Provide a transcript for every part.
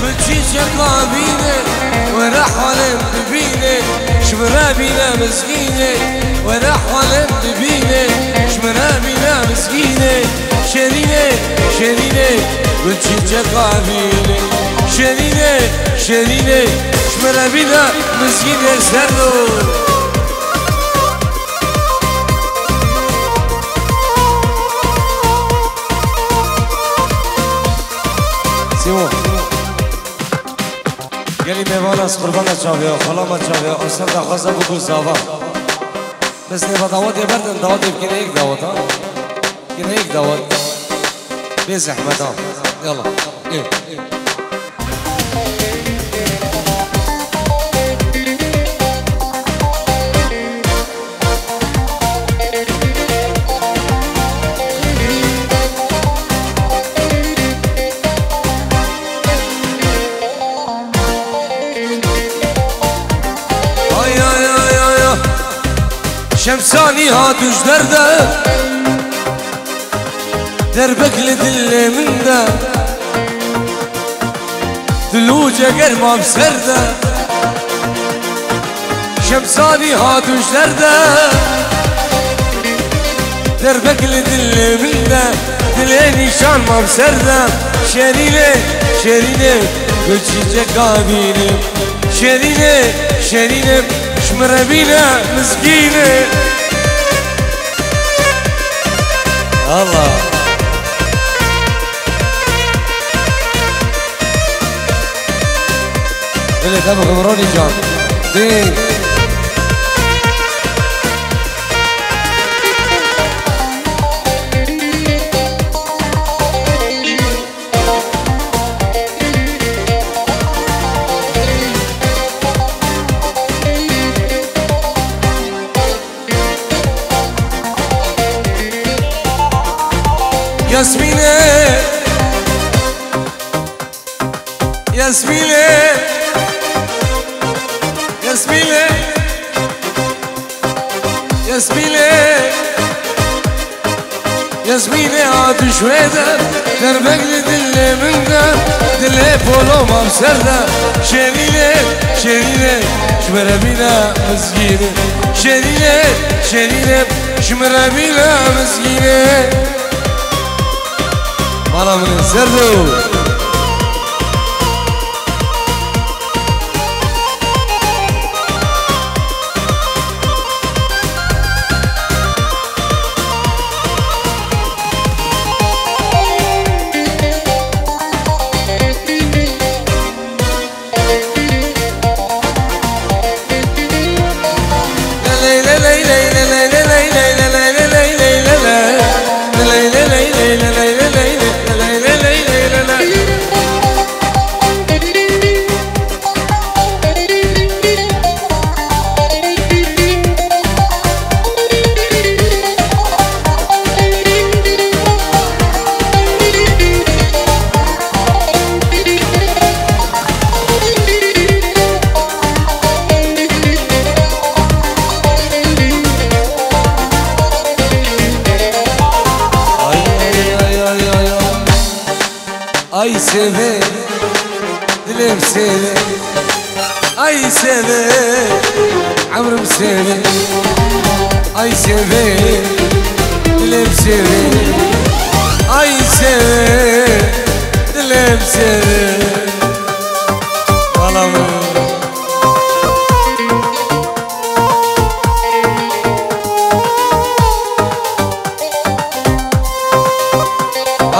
بتجيجة قابينة ورحوة ببينة شمرا بينا مسكينة ورحوة ببينة شمرا بينا مسكينة شرينة شرينة بتجيجة قابينة شرينة شرينة شمرا بينا مسكينة سرو سيمون گلی میوانست قربانت جاویا خلامت جاویا اصلا دخوازه بگو زاوا بس نیبا دعوت بردن دعوت بکنه یک دعوت ها کنه یک دعوت بی زحمت ها یلا شمساني هاتوش درده دربك لدل من ده دلوجه قرمه بسرده شمساني هاتوش درده دربك لدل من ده دليني شان ما بسرده شرينه شرينه بتجيجه قابينه شرينه شرينه شمرا بينا مسكينة الله اللي تابع غمروني جان دين ياسمينة ياسمينة ياسمينة ياسمينة ياسمينة عاد شويدة دربك لدل من ده دل بولو ما بسرده شرينة شرينة شمرا بينا مسكينة شرينة شرينة شمرا بينا مسكينة مالا من السردو Ay seve, dilim seve. Ay seve, amrım seve. Ay seve, dilim seve. Ay seve, dilim seve. Ağlamı.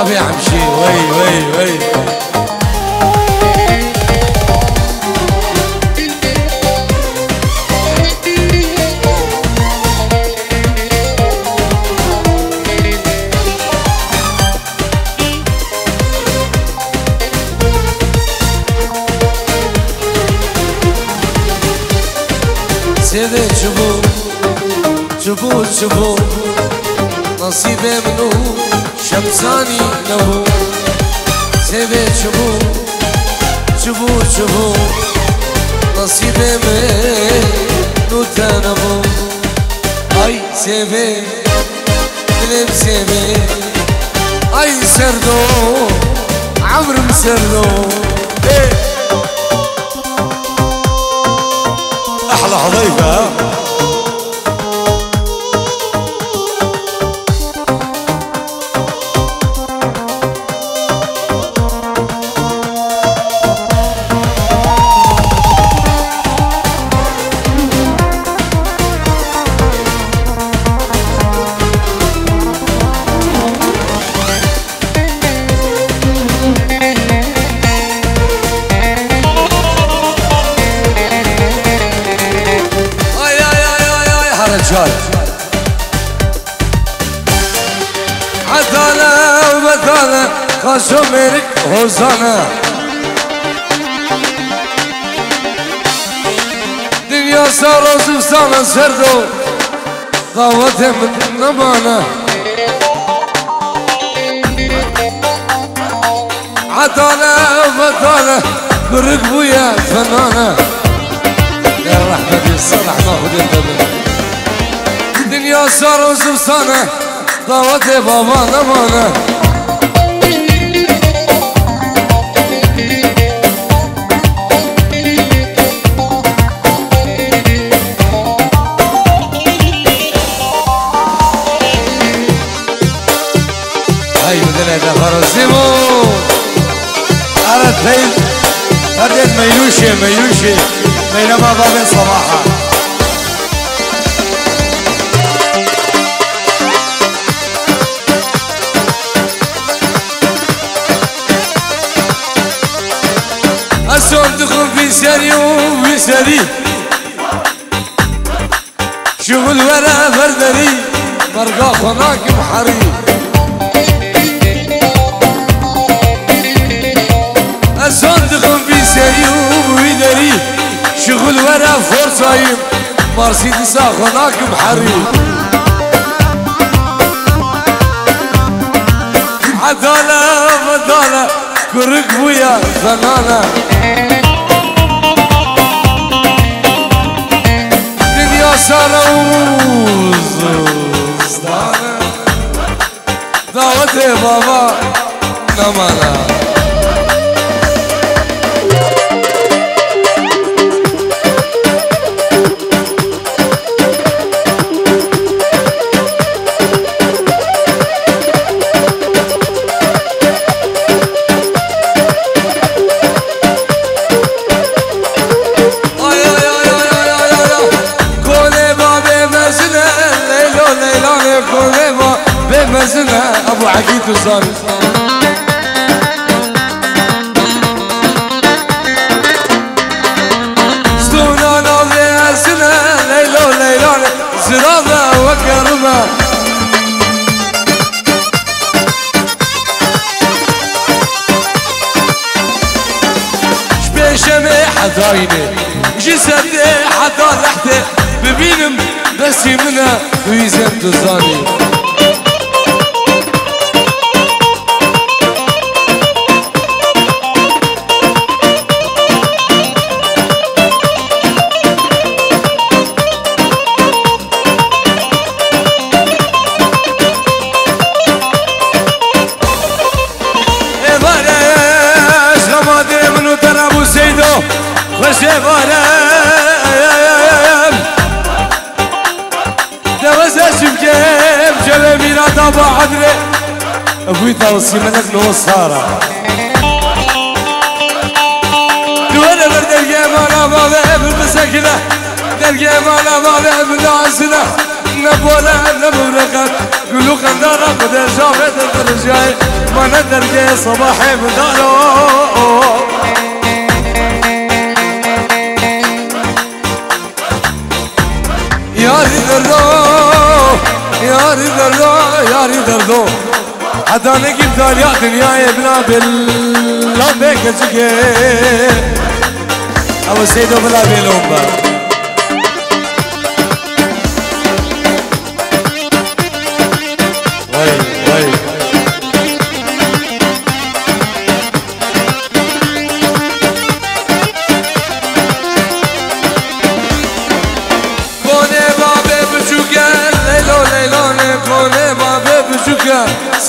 Abi amşi, vay vay vay. Seve çubuğu, çubuğu çubuğu. نصيبي منو شمساني نبو سيبي شبو شبو شبو نصيبي منو تنبو اي سيبي دلم سيبي اي سردو عمر مسردو على حذيفة. عدالة وبدالة خشمرك هوزانة دنيا صار وزفزانة سردو ضاوتها من نمانة عدالة وبدالة برقبو يا فنانة يا رحمة الصلاح ناخد الدبل دنيا صار وزفزانة ضاوتها بابا نمانة هاي بدنا نفرسمو أردت هاي أردت ميلوشي بينما بابين صباحا أسون دخل في سري وفي سري شغل ورا فردري مرقا خناك محري أسون دخل في سري وفي دري شغل ورا فرصايم مرسيدس خناك محري عدالة بدالة كرك ويا فنانة دنيا سروز دعوتي بابا نمانا بمزنا ابو عقيد وصار ستونا ناظر سنة ليلو ليلان زرابة وكرمة شبيشمي حدايني جسدي حدا رحتي ببينم بس يمنا ويزن تزاني طابع عدري ابوي توصي منك نوصارة دولا برد الجيمانة ماذا بالمساكنة الجيمانة ماذا بالعسنة نبولا نبرقت قلو خندارة قد شافت الرجاي ما ندرقي صباحي بدارو ياري دردو ياري دردو ياري دردو حتى نجيب داليا دنيا بلا بلا بكتشكي أبو سيدو بلا بلومبا وي وي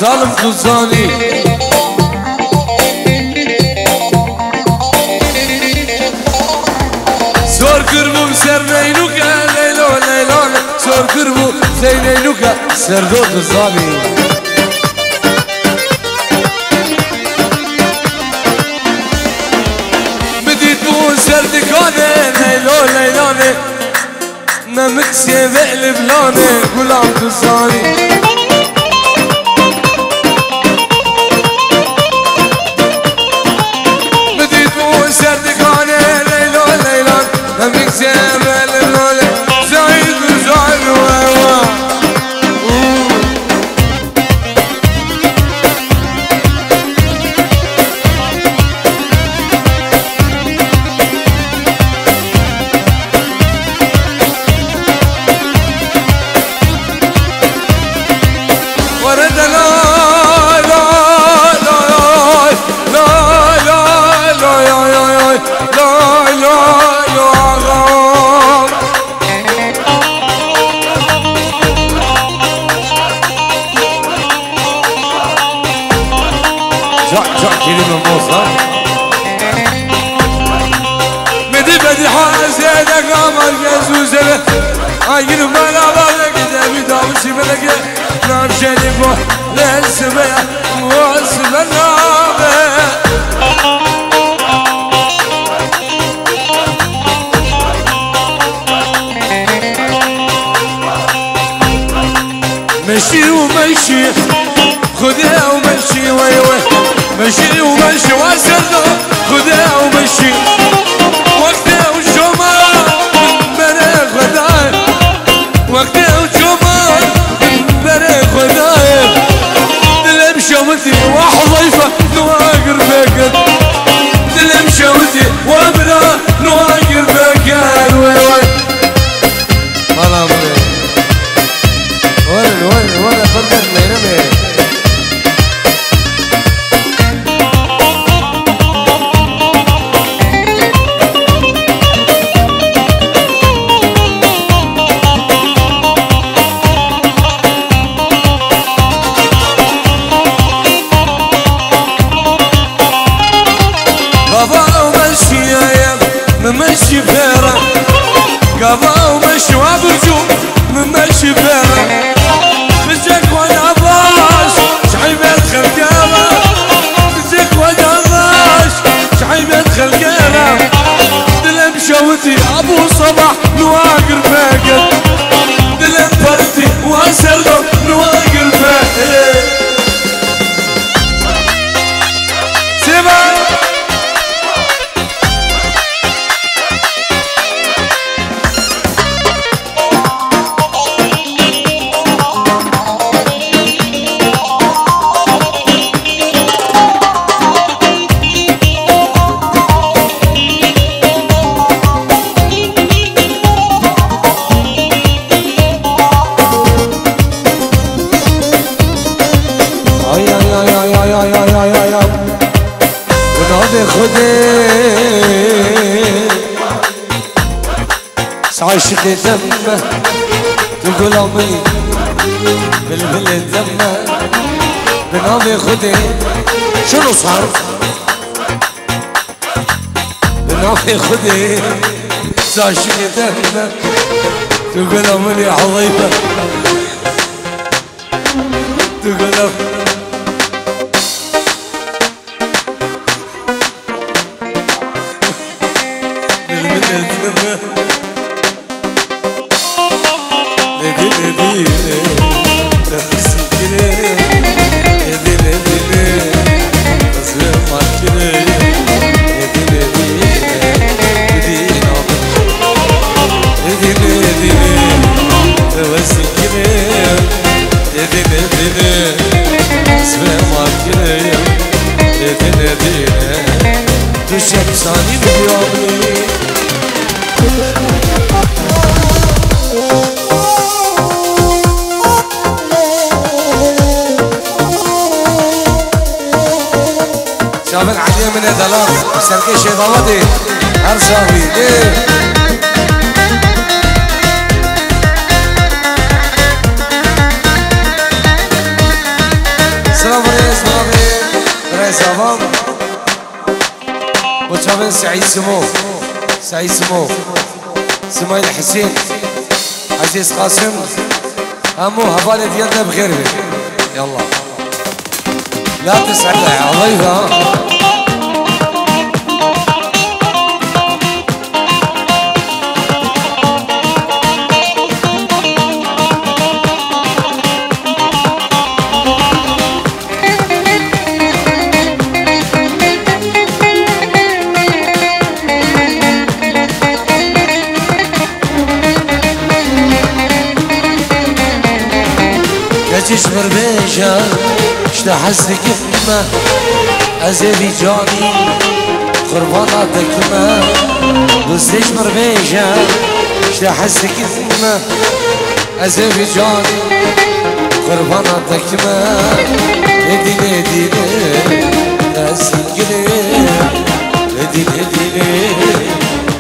سالم خزاني زور قربم سر نينو حسين لوكا سردوت الظالي بديت مو سردكاني ليلو ليلاني نمكسي بقلب لاني غلام تزاني بديت مو سردكاني ليلو ليلان نمكسي بقلب لاني زايد وزايد ويوا ورد لا لا لا لا لا لا لا لا غام جاء كلمة موصى بدي حاسينك عمر جزوزة عاير مالا بالك دابي داوشي بلك نام شريفه للسماء والسماء نامه مشي ومشي خذها ومشي وي وي مشي ومشي واسرده خذها ومشي وقتها وشمال من خداي وقتها وشمال من خداي دلم شوتي وحضيفه نواقر بكت دلم شوتي وابرا نواقر بكت وي وي طال عمري وين فردك لينامي ممشي فيرا قضا ومشي وابرجو ممشي فيرا بزك وانا باش شعيبة خلقانا بزك وانا باش شعيبة خلقانا دلم شوتي ابو صباح نواقر فاقد دلم فرتي واسرده نواقر فاقد سيبا عاشق دمه تقول امي بلبل دمه بنامي خدي شنو صار بنامي خدي عاشق دمه تقول امي عظيمه تقول امي بلبل دمه شافك عليه من الدلال سلكي شيطانتي هرشافي ليه سلام عليكم رئيس أفام وشافين سعيد سمو سمايل حسين عزيز قاسم همو هفالة ديالنا بخير بك يلا لا تسعد يا ضيفة تشمر بيجا شتا حسك ما أزيبي جاني قرباناتك ما بس تشمر بيجا شتا حسك ما أزيبي جاني قرباناتك ما نديني نديني أسكني نديني نديني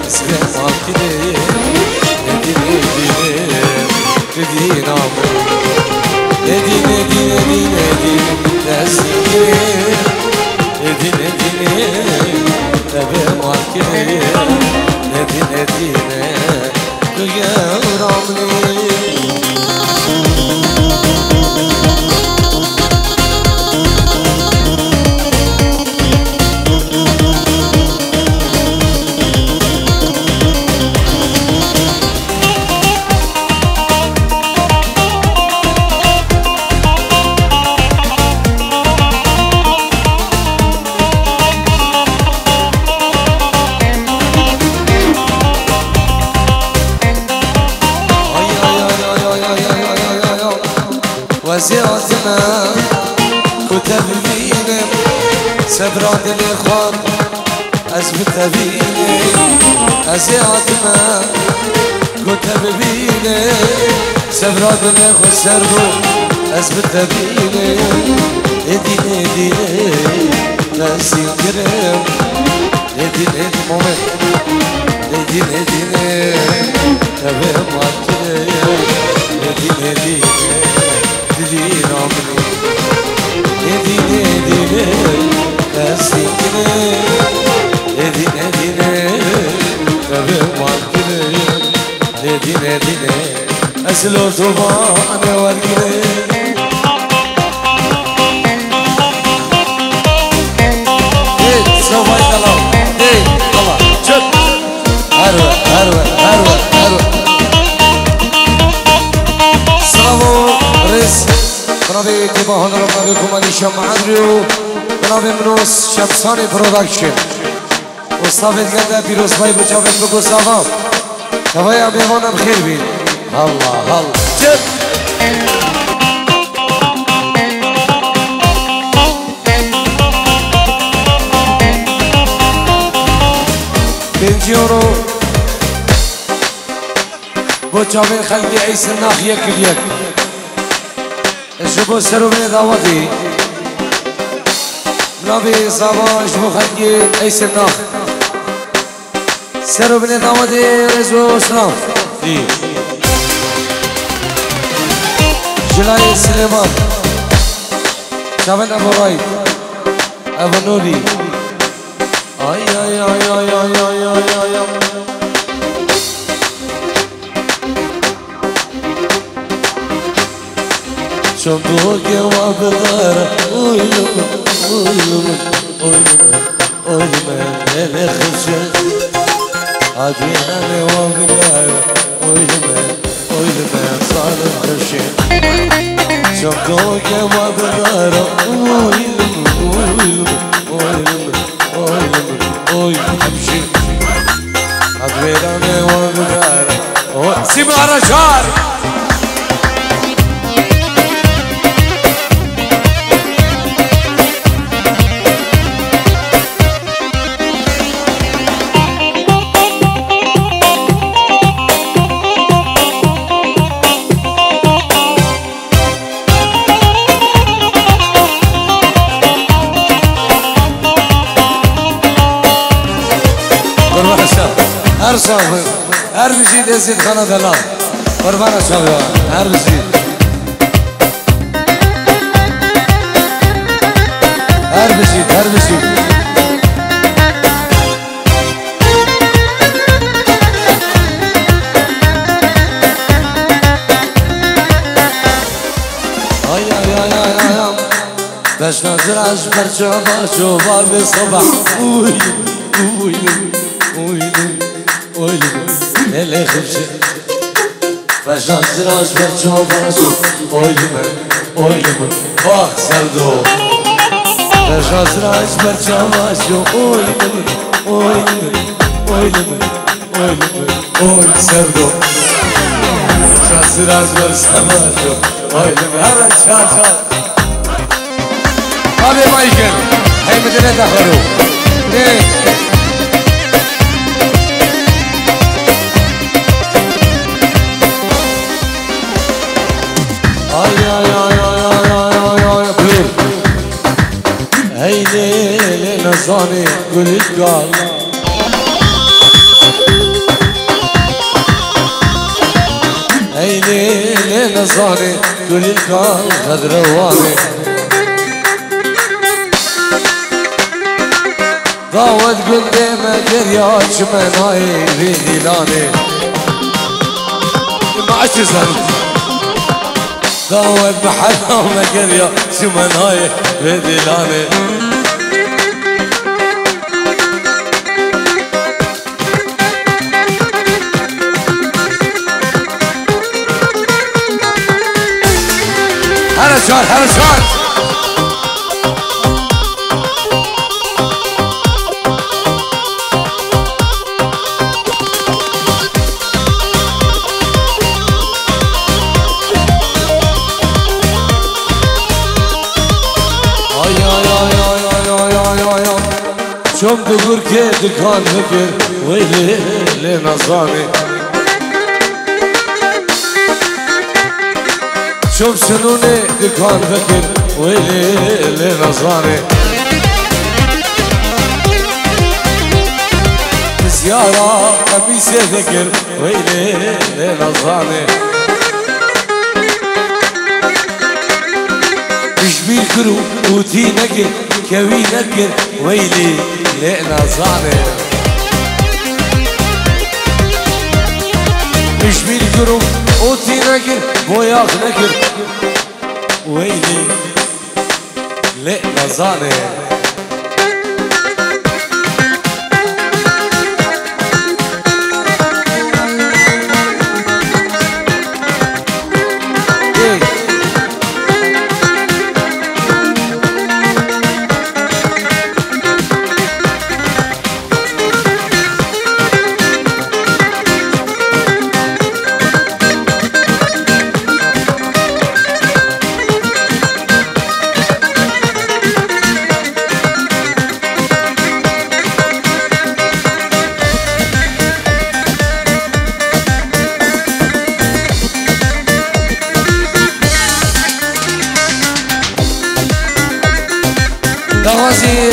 أسكني نديني نديني نديني Edi nedi nedi nedi Nesli Edi nedi nedi Ebe makine Nedi nedi nedi Gevramli وزيعتنا كتب بيني سبراد الإخوان أثبت بيني وزيعتنا كتب بيني سبراد الإخوان سربو أثبت بيني اديني اديني ناسي كريم اديني مومن اديني اديني تبي ماكريم اديني اديني دين عمري اديني اديني ناسيني اديني اديني تبي ماكري اديني اديني اسلو طبعا ورقري سوف يطلع الله شد هروة هروة هروة هروة سلامو ريس برابي تبا هنرم نبيكم علي شمعندريو برابي منوس شمساني برودكشن وصافت قدر بيروس باي بچاوت بگو سلام توايا ميوانا بخير بين الله الله جد بنجيورو بچاوت خلقي عيس الناخ يكل يك شبو سرو بني دعوتي نبي صباح شبو خلقي عيس الناخ سرو بني دعوتي رزو سلام جلاي سليمان شابن ابو رايد ابو نوري اي اي اي اي اي اي اي اي شنبوك وابغار ويلم ويلم ويلم ويلم اللي خشت عدينا وابغار ويلم ويلم صار خشت شنبوك وابغار ويلم ويلم ويلم ويلم ويلم امشي عدينا وابغار سيبها رجال هر صاحب هر بشید ازید خانه دلال قربان صاحب هر بشید هر بشید هر بشید نازراش برجابا شوفا بصبح ويلو ويلو ويلو ويلو اللي خبشة باش نازراش برجابا شوفا ويلو ويلو باخ سردو باش نازراش برجابا شوفا ويلو ويلو ويلو ويلو سردو نازراش برجابا شوفا ويلو هذا شاطر هذا مايكل هاي مدينة دخلوا ليه بلور هاي ليلة نصاني قولي قال هاي ليلة نصاني قولي قال غدرواني ضاوت قدامه قريات شمناي بيدلاني ما عشزن ضاوت بحلامه قريات شمناي بيدلاني هلا شار شوف دقور كي دكان فكر ويلي لنظامي شوف شنوني دكان فكر ويلي لنظامي زيارة قميصي ذكر ويلي لنظامي تشبيه كرو وتي نكر كوي نكر ويلي لقنا صعبة تشبيه كرو وتي نكر بوياخ نكر ويلي لقنا صعبة دوازي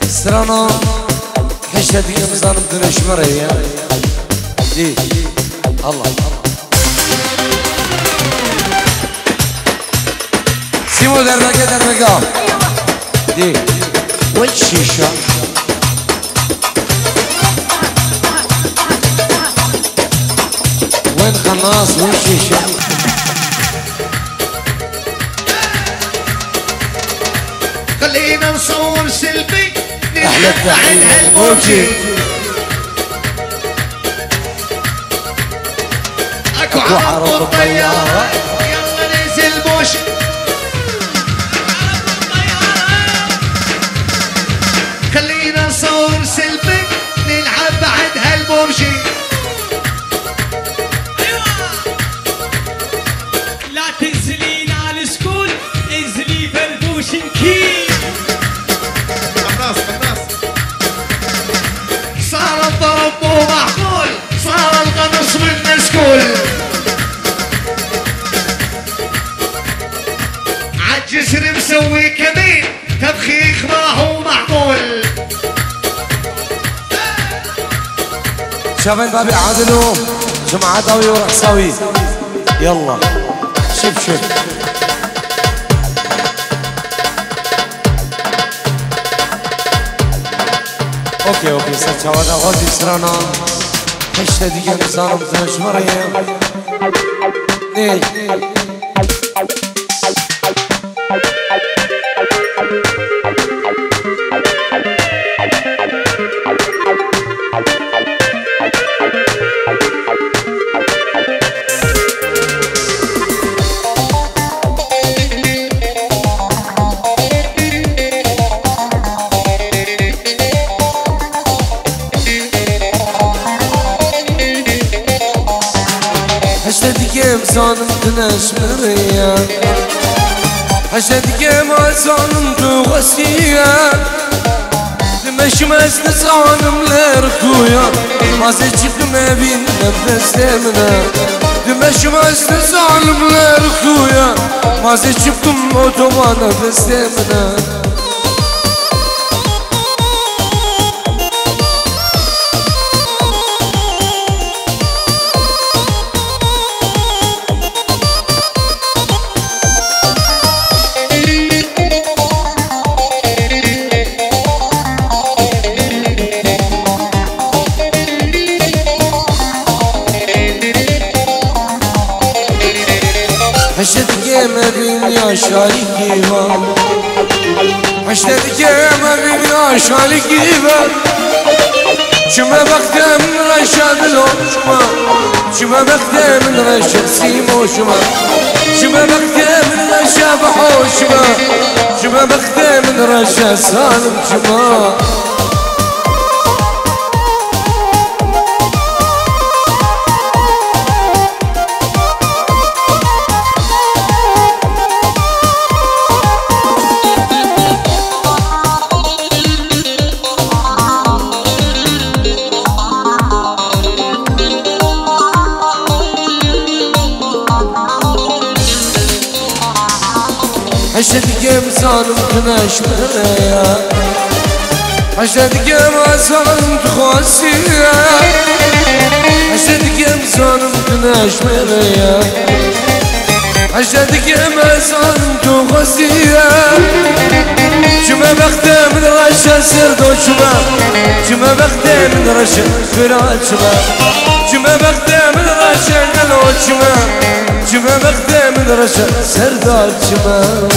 سرانا حشة دي مزان بدون شمرية دي الله سيمو دربكة دي والشيشة وين خلاص والشيشة خلينا نصور سيلفي احلى التحية هالموجي اكو عرض الطيارة يلا ننزل موشي خلينا نصور سيلفي نلعب بعد هالموجي لا تنزلين على السكول انزلي فرفوشنكي صار الضرب مو معقول صار الغمص من مسكول عالجسر مسوي كمين تبخيخ ما هو معقول شباب بابي عادلوا جمعة ضوي ورقصاوي يلا شوف اوكي ساتشاوادا غازي سرانا حشة دي نزانم تنش مريم ني صانم تناش مريا حشدك ما صانم تغسيا لمش مست صانم لركويا ما زيجك ما بين نفس منا لمش مست صانم لركويا ما زيجكم اوتوما نفس منا حشتك ما بين يا شاركي حشتك ما بين يا شاركي شما بخته من رشاد لو شما بخته من رشاد سيمو شما بخته من رشاد بحوش شما بخته من رشاد سالم شما حشتك مصانم تناش مريا حشتك مصانم تخوسيا حشتك مصانم تناش مريا حشتك مصانم تخوسيا شما بخته من رشا سردو شما بخته من رشا فرات شما بخته من رشا قلوت شما بخته من رشا سردو شما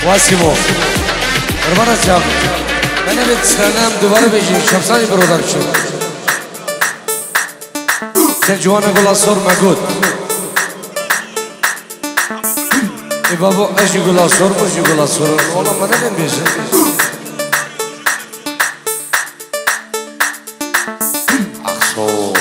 واسمو قربان شاب من بتستنام دوباره بيجي شمساني برودار شو سجوانا قول صور موجود بابا ايش يقول صور مش يقول صور والله ما نبي بيجي اخسو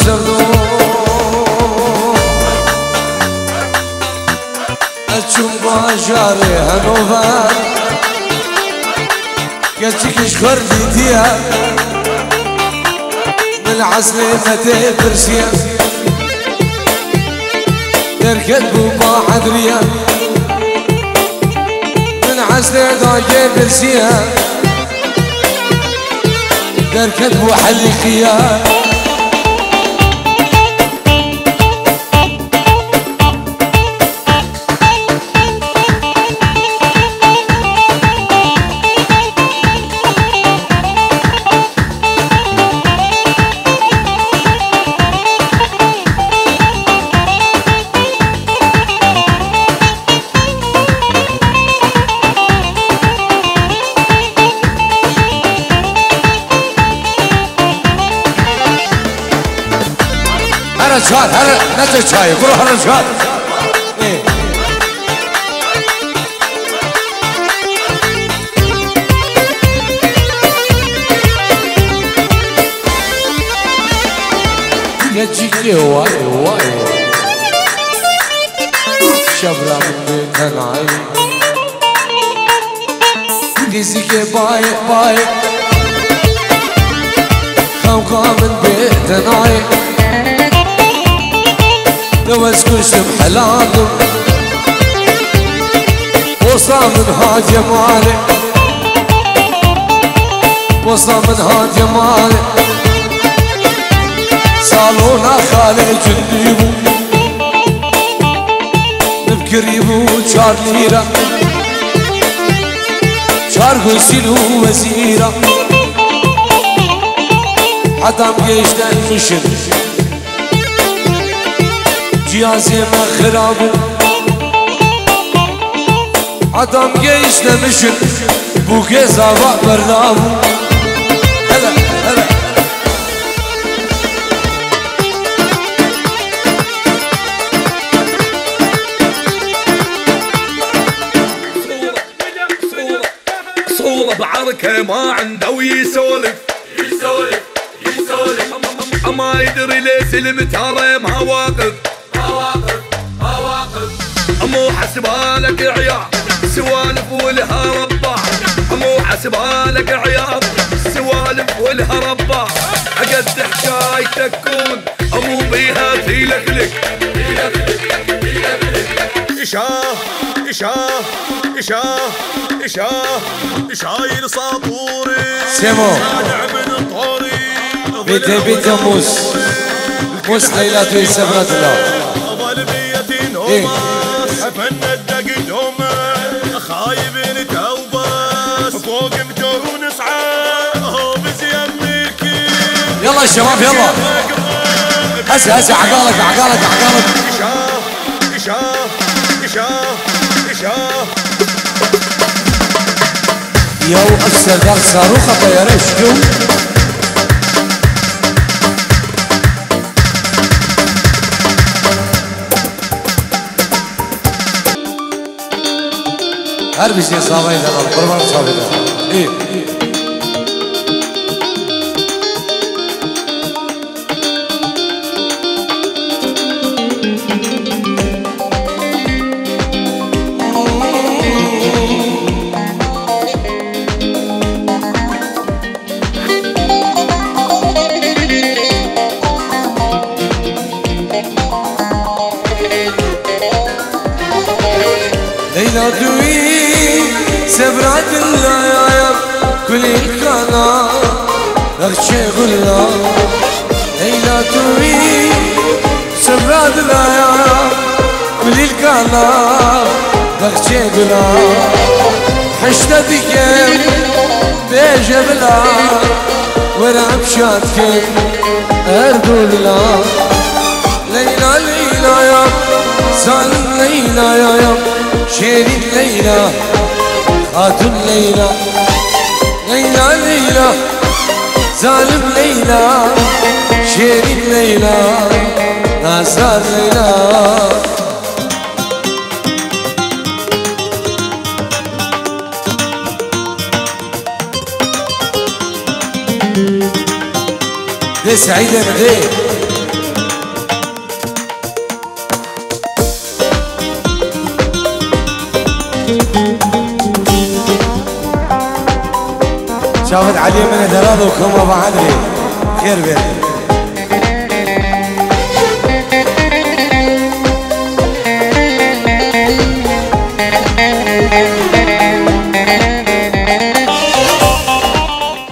سردو اچون باجاره هنوور کچکش خوردی دیا من عزل مته برسیا درکت بو با عدریا من عزل داگه برسیا درکت بو حلیقیا حركات نزل شاي كله حركات ايه يجيكي واي واي شبرا من بيت العين ديزيكي باي باي خوقا من بيت العين دوز كشم حلالم وصا من هاد يمالي وصا من هاد يمالي صالونا خالي جنديبو نبكريبو شار ليرة شار غسيلو وزيرة حتى مجيشنا المشن جيازي ما خرابو حتى مجيشنا مشن بوكي زابا بردابو هلا هلا بعركه ما عنده ويسولف يسولف يسولف ما يدري ليش المتهرم واقف واقف واقف مو حسبالك عيال سوالف ولها ربع مو حسبالك عيال سوالف ولها ربع اقد حكايتك كون مو بيها تيلكلك إشاه إشاه إشاه إشاه إشاير ساطوري سيمو من طوري بيت موس موس ليلة ويسبرت الله أظل بيتي نوماس أفند دقدومة خايبين توباس فوق متون نسعى بزيمك يلا الشباب يلا هسه عقالك عقالك عقالك إشاه إشاه إشاه إشاه يو أكثر دار صاروخة طيارة شكو هر بشي صابي ده القربان صابي ده ايه ليلى دوي سبرات الليالي كل الكلام اغشي غلا ليلى دوي سبرات الليالي كل الكلام اغشي غلا حشت بكم بجبلا ورا بشاتكم اردولا ليلى ليلى يا سالم ليلى يا شيرين ليلى خاتون ليلى ليلى ليلى سالم ليلى شيرين ليلى ناصر ليلى دي سعيدة بدي شافت علي من دراد وكما بعدري خير بيت